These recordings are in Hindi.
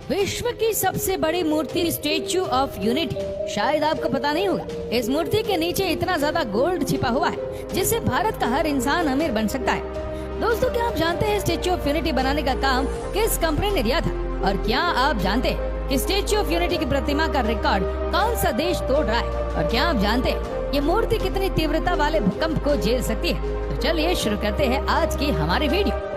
विश्व की सबसे बड़ी मूर्ति स्टेच्यू ऑफ यूनिटी, शायद आपको पता नहीं होगा, इस मूर्ति के नीचे इतना ज्यादा गोल्ड छिपा हुआ है जिससे भारत का हर इंसान अमीर बन सकता है। दोस्तों, क्या आप जानते हैं स्टेच्यू ऑफ यूनिटी बनाने का काम किस कंपनी ने दिया था? और क्या आप जानते हैं कि स्टेच्यू ऑफ यूनिटी की प्रतिमा का रिकॉर्ड कौन सा देश तोड़ रहा है? और क्या आप जानते हैं ये मूर्ति कितनी तीव्रता वाले भूकंप को झेल सकती है? तो चलिए शुरू करते हैं आज की हमारी वीडियो।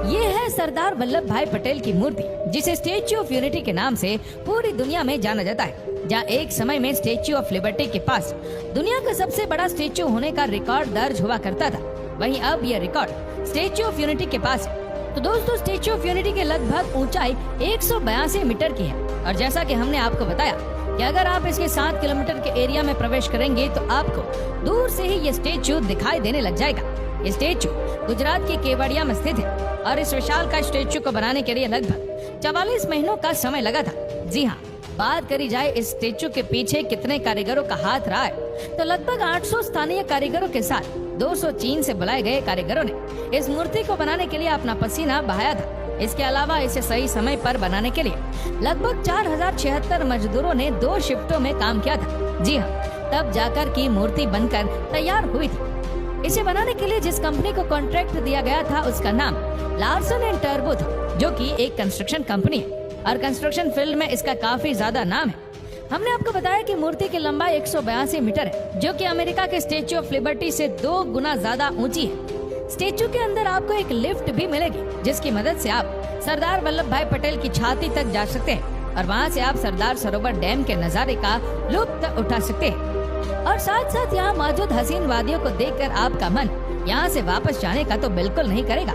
ये है सरदार वल्लभ भाई पटेल की मूर्ति, जिसे स्टेच्यू ऑफ यूनिटी के नाम से पूरी दुनिया में जाना जाता है। जहाँ एक समय में स्टेच्यू ऑफ लिबर्टी के पास दुनिया का सबसे बड़ा स्टेच्यू होने का रिकॉर्ड दर्ज हुआ करता था, वहीं अब यह रिकॉर्ड स्टेच्यू ऑफ यूनिटी के पास है। तो दोस्तों, स्टेच्यू ऑफ यूनिटी की लगभग ऊंचाई 182 मीटर की है। और जैसा कि हमने आपको बताया कि अगर आप इसके 7 किलोमीटर के एरिया में प्रवेश करेंगे तो आपको दूर से ही ये स्टेच्यू दिखाई देने लग जाएगा। ये स्टेच्यू गुजरात के केवड़िया में स्थित है और इस विशाल का स्टेच्यू को बनाने के लिए लगभग 44 महीनों का समय लगा था। जी हाँ, बात करी जाए इस स्टेच्यू के पीछे कितने कारीगरों का हाथ रहा है, तो लगभग 800 स्थानीय कारीगरों के साथ 200 चीन से बुलाए गए कारीगरों ने इस मूर्ति को बनाने के लिए अपना पसीना बहाया था। इसके अलावा इसे सही समय पर बनाने के लिए लगभग 4076 मजदूरों ने 2 शिफ्टों में काम किया था। जी हाँ, तब जाकर की मूर्ति बनकर तैयार हुई थी। इसे बनाने के लिए जिस कंपनी को कॉन्ट्रैक्ट दिया गया था उसका नाम लार्सन एंड टर्बो था, जो कि एक कंस्ट्रक्शन कंपनी है और कंस्ट्रक्शन फील्ड में इसका काफी ज्यादा नाम है। हमने आपको बताया कि मूर्ति की लंबाई 182 मीटर है, जो कि अमेरिका के स्टेच्यू ऑफ लिबर्टी से 2 गुना ज्यादा ऊंची है। स्टेच्यू के अंदर आपको एक लिफ्ट भी मिलेगी, जिसकी मदद से आप सरदार वल्लभ भाई पटेल की छाती तक जा सकते हैं और वहाँ से आप सरदार सरोवर डैम के नजारे का लुत्फ उठा सकते हैं। और साथ साथ यहाँ मौजूद हसीन वादियों को देखकर आपका मन यहाँ से वापस जाने का तो बिल्कुल नहीं करेगा।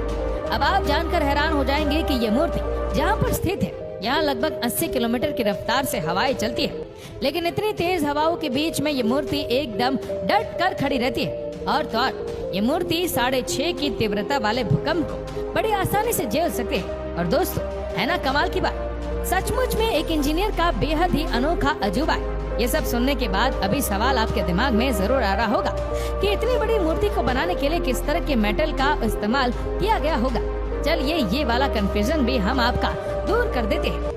अब आप जानकर हैरान हो जाएंगे कि ये मूर्ति जहाँ पर स्थित है यहाँ लगभग 80 किलोमीटर की रफ्तार से हवाएं चलती है, लेकिन इतनी तेज हवाओं के बीच में ये मूर्ति एकदम डट कर खड़ी रहती है। और तो और ये मूर्ति 6.5 की तीव्रता वाले भूकंप को बड़ी आसानी से झेल सकते हैं। और दोस्तों, है ना कमाल की बात? सचमुच में एक इंजीनियर का बेहद ही अनोखा अजूबा है। ये सब सुनने के बाद अभी सवाल आपके दिमाग में जरूर आ रहा होगा कि इतनी बड़ी मूर्ति को बनाने के लिए किस तरह के मेटल का इस्तेमाल किया गया होगा। चलिए ये वाला कंफ्यूजन भी हम आपका दूर कर देते हैं।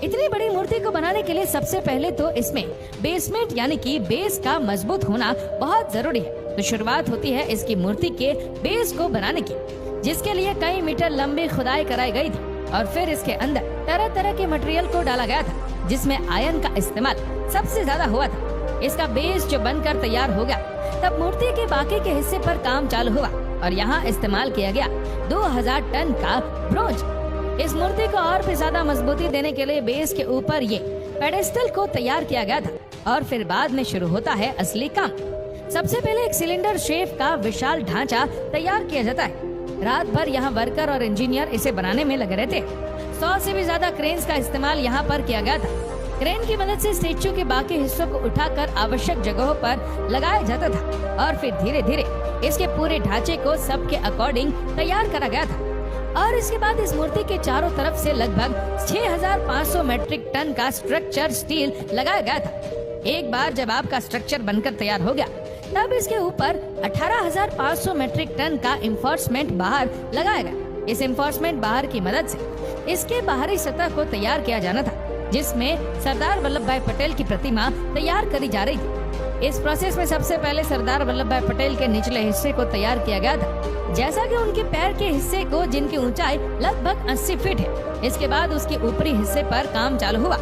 इतनी बड़ी मूर्ति को बनाने के लिए सबसे पहले तो इसमें बेसमेंट यानी कि बेस का मजबूत होना बहुत जरूरी है। तो शुरुआत होती है इसकी मूर्ति के बेस को बनाने की, जिसके लिए कई मीटर लंबी खुदाई कराई गई थी और फिर इसके अंदर तरह तरह के मटेरियल को डाला गया था, जिसमें आयरन का इस्तेमाल सबसे ज्यादा हुआ था। इसका बेस जो बनकर तैयार हो गया, तब मूर्ति के बाकी के हिस्से पर काम चालू हुआ और यहाँ इस्तेमाल किया गया 2000 टन का ब्रोंज। इस मूर्ति को और भी ज्यादा मजबूती देने के लिए बेस के ऊपर ये पेडेस्टल को तैयार किया गया था और फिर बाद में शुरू होता है असली काम। सबसे पहले एक सिलेंडर शेप का विशाल ढांचा तैयार किया जाता है। रात भर यहाँ वर्कर और इंजीनियर इसे बनाने में लगे रहते। 100 से भी ज्यादा क्रेन्स का इस्तेमाल यहाँ पर किया गया था। क्रेन की मदद से स्टेच्यू के बाकी हिस्सों को उठाकर आवश्यक जगहों पर लगाया जाता था और फिर धीरे धीरे इसके पूरे ढांचे को सबके अकॉर्डिंग तैयार करा गया था। और इसके बाद इस मूर्ति के चारों तरफ से लगभग 6500 मेट्रिक टन का स्ट्रक्चर स्टील लगाया गया था। एक बार जब आपका स्ट्रक्चर बनकर तैयार हो गया, तब इसके ऊपर 18,500 मेट्रिक टन का इंफोर्समेंट बाहर लगाया गया। इस इंफोर्समेंट बाहर की मदद से इसके बाहरी सतह को तैयार किया जाना था, जिसमें सरदार वल्लभ भाई पटेल की प्रतिमा तैयार करी जा रही थी। इस प्रोसेस में सबसे पहले सरदार वल्लभ भाई पटेल के निचले हिस्से को तैयार किया गया था, जैसा कि उनके पैर के हिस्से को, जिनकी ऊंचाई लगभग 80 फीट है। इसके बाद उसके ऊपरी हिस्से पर काम चालू हुआ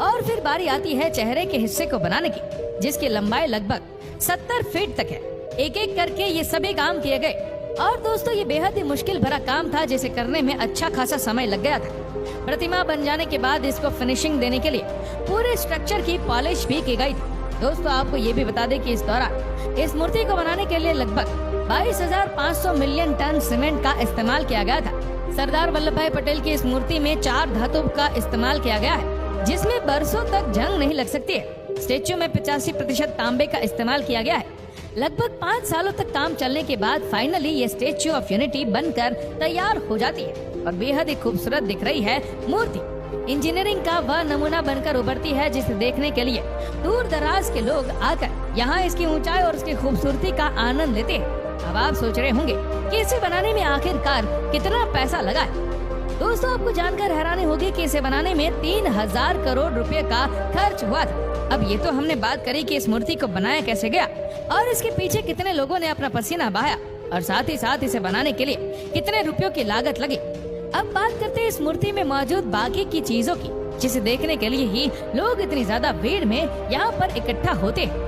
और फिर बारी आती है चेहरे के हिस्से को बनाने की, जिसकी लंबाई लगभग 70 फीट तक है। एक एक करके ये सभी काम किए गए और दोस्तों, ये बेहद ही मुश्किल भरा काम था, जिसे करने में अच्छा खासा समय लग गया था। प्रतिमा बन जाने के बाद इसको फिनिशिंग देने के लिए पूरे स्ट्रक्चर की पॉलिश भी की गई थी। दोस्तों, आपको ये भी बता दें कि इस दौरान इस मूर्ति को बनाने के लिए लगभग 22,500 मिलियन टन सीमेंट का इस्तेमाल किया गया था। सरदार वल्लभ भाई पटेल की इस मूर्ति में 4 धातु का इस्तेमाल किया गया है, जिसमें बरसों तक जंग नहीं लग सकती है। स्टेच्यू में 85% तांबे का इस्तेमाल किया गया है। लगभग 5 सालों तक काम चलने के बाद फाइनली ये स्टेच्यू ऑफ यूनिटी बनकर तैयार हो जाती है और बेहद ही खूबसूरत दिख रही है मूर्ति। इंजीनियरिंग का वह नमूना बनकर उभरती है, जिसे देखने के लिए दूर दराज के लोग आकर यहाँ इसकी ऊंचाई और इसकी खूबसूरती का आनंद लेते हैं। अब आप सोच रहे होंगे कि इसे बनाने में आखिरकार कितना पैसा लगा है। दोस्तों आपको जानकर हैरानी होगी कि इसे बनाने में 3000 करोड़ रुपए का खर्च हुआ था। अब ये तो हमने बात करी कि इस मूर्ति को बनाया कैसे गया और इसके पीछे कितने लोगों ने अपना पसीना बहाया और साथ ही साथ इसे बनाने के लिए कितने रुपयों की लागत लगी। अब बात करते हैं इस मूर्ति में मौजूद बाकी की चीजों की, जिसे देखने के लिए ही लोग इतनी ज्यादा भीड़ में यहाँ पर इकट्ठा होते हैं।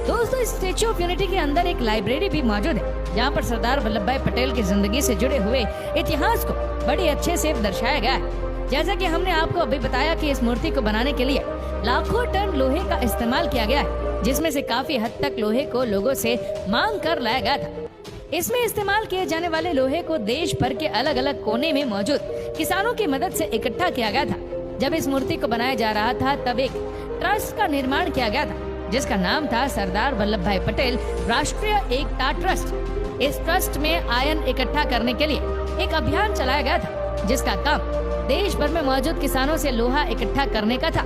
दोस्तों इस स्टेच्यू ऑफ यूनिटी के अंदर एक लाइब्रेरी भी मौजूद है, जहाँ पर सरदार वल्लभ भाई पटेल की जिंदगी से जुड़े हुए इतिहास को बड़ी अच्छे से दर्शाया गया है। जैसा कि हमने आपको अभी बताया कि इस मूर्ति को बनाने के लिए लाखों टन लोहे का इस्तेमाल किया गया है, जिसमें से काफी हद तक लोहे को लोगों से मांग कर लाया गया था। इसमें इस्तेमाल किए जाने वाले लोहे को देश भर के अलग अलग कोने में मौजूद किसानों की मदद से इकट्ठा किया गया था। जब इस मूर्ति को बनाया जा रहा था तब एक ट्रस्ट का निर्माण किया गया था, जिसका नाम था सरदार वल्लभ भाई पटेल राष्ट्रीय एकता ट्रस्ट। इस ट्रस्ट में आयन इकट्ठा करने के लिए एक अभियान चलाया गया था, जिसका काम देश भर में मौजूद किसानों से लोहा इकट्ठा करने का था।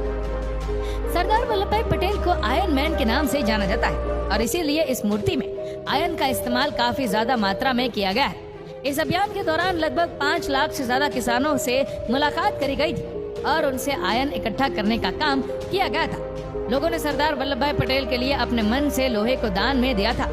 सरदार वल्लभ भाई पटेल को आयन मैन के नाम से जाना जाता है और इसीलिए इस मूर्ति में आयन का इस्तेमाल काफी ज्यादा मात्रा में किया गया है। इस अभियान के दौरान लगभग 5 लाख से ज्यादा किसानों से मुलाकात करी गई थी और उनसे आयन इकट्ठा करने का काम किया गया था। लोगों ने सरदार वल्लभ भाई पटेल के लिए अपने मन से लोहे को दान में दिया था।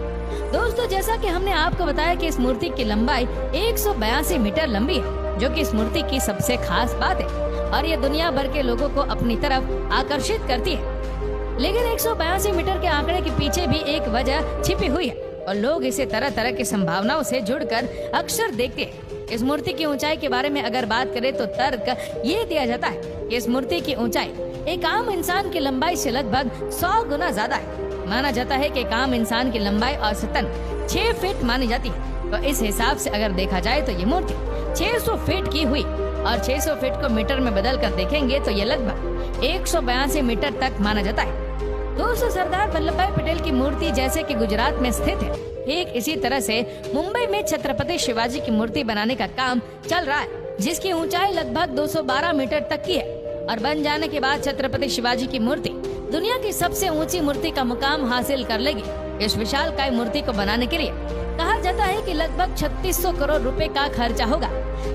दोस्तों जैसा कि हमने आपको बताया कि इस मूर्ति की लंबाई 182 मीटर लंबी है, जो कि इस मूर्ति की सबसे खास बात है और ये दुनिया भर के लोगों को अपनी तरफ आकर्षित करती है। लेकिन 182 मीटर के आंकड़े के पीछे भी एक वजह छिपी हुई है और लोग इसे तरह तरह की संभावनाओं से जुड़कर अक्सर देखते हैं। इस मूर्ति की ऊंचाई के बारे में अगर बात करें तो तर्क ये दिया जाता है कि इस मूर्ति की ऊंचाई एक आम इंसान की लंबाई से लगभग 100 गुना ज्यादा है। माना जाता है कि एक आम इंसान की लंबाई औसतन 6 फीट मानी जाती है। तो इस हिसाब से अगर देखा जाए तो ये मूर्ति 600 फीट की हुई और 600 फीट को मीटर में बदल कर देखेंगे तो ये लगभग 182 मीटर तक माना जाता है। दोस्तों सरदार वल्लभ भाई पटेल की मूर्ति जैसे कि गुजरात में स्थित है, ठीक इसी तरह से मुंबई में छत्रपति शिवाजी की मूर्ति बनाने का काम चल रहा है, जिसकी ऊंचाई लगभग 212 मीटर तक की है और बन जाने के बाद छत्रपति शिवाजी की मूर्ति दुनिया की सबसे ऊंची मूर्ति का मुकाम हासिल कर लेगी। इस विशालकाय मूर्ति को बनाने के लिए कहा जाता है कि लगभग 3600 करोड़ रुपए का खर्चा होगा।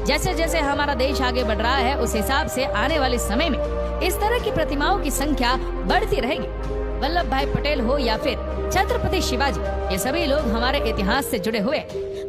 जैसे जैसे हमारा देश आगे बढ़ रहा है उस हिसाब से आने वाले समय में इस तरह की प्रतिमाओं की संख्या बढ़ती रहेगी। वल्लभ भाई पटेल हो या फिर छत्रपति शिवाजी, ये सभी लोग हमारे इतिहास से जुड़े हुए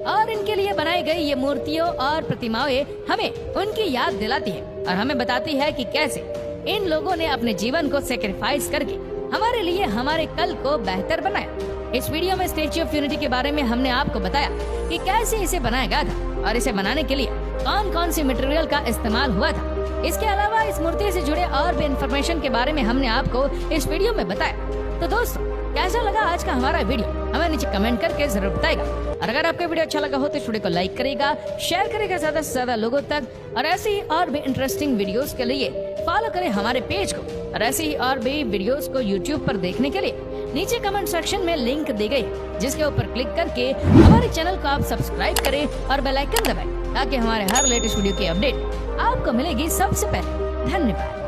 और इनके लिए बनाई गई ये मूर्तियों और प्रतिमाएं हमें उनकी याद दिलाती है और हमें बताती है कि कैसे इन लोगों ने अपने जीवन को सेक्रीफाइस करके हमारे लिए हमारे कल को बेहतर बनाया। इस वीडियो में स्टेच्यू ऑफ यूनिटी के बारे में हमने आपको बताया कि कैसे इसे बनाया गया था और इसे बनाने के लिए कौन कौन सी मटेरियल का इस्तेमाल हुआ था। इसके अलावा इस मूर्ति से जुड़े और भी इन्फॉर्मेशन के बारे में हमने आपको इस वीडियो में बताया। तो दोस्तों कैसा लगा आज का हमारा वीडियो, हमें नीचे कमेंट करके जरूर बताएगा। और अगर आपको वीडियो अच्छा लगा हो तो इस वीडियो को लाइक करेगा, शेयर करेगा ज्यादा से ज्यादा लोगों तक और ऐसे ही और भी इंटरेस्टिंग वीडियोस के लिए फॉलो करें हमारे पेज को और ऐसे ही और भी वीडियोस को यूट्यूब पर देखने के लिए नीचे कमेंट सेक्शन में लिंक दी गई, जिसके ऊपर क्लिक करके हमारे चैनल को आप सब्सक्राइब करें और बेल आइकन दबाएं ताकि हमारे हर लेटेस्ट वीडियो की अपडेट आपको मिलेगी सबसे पहले। धन्यवाद।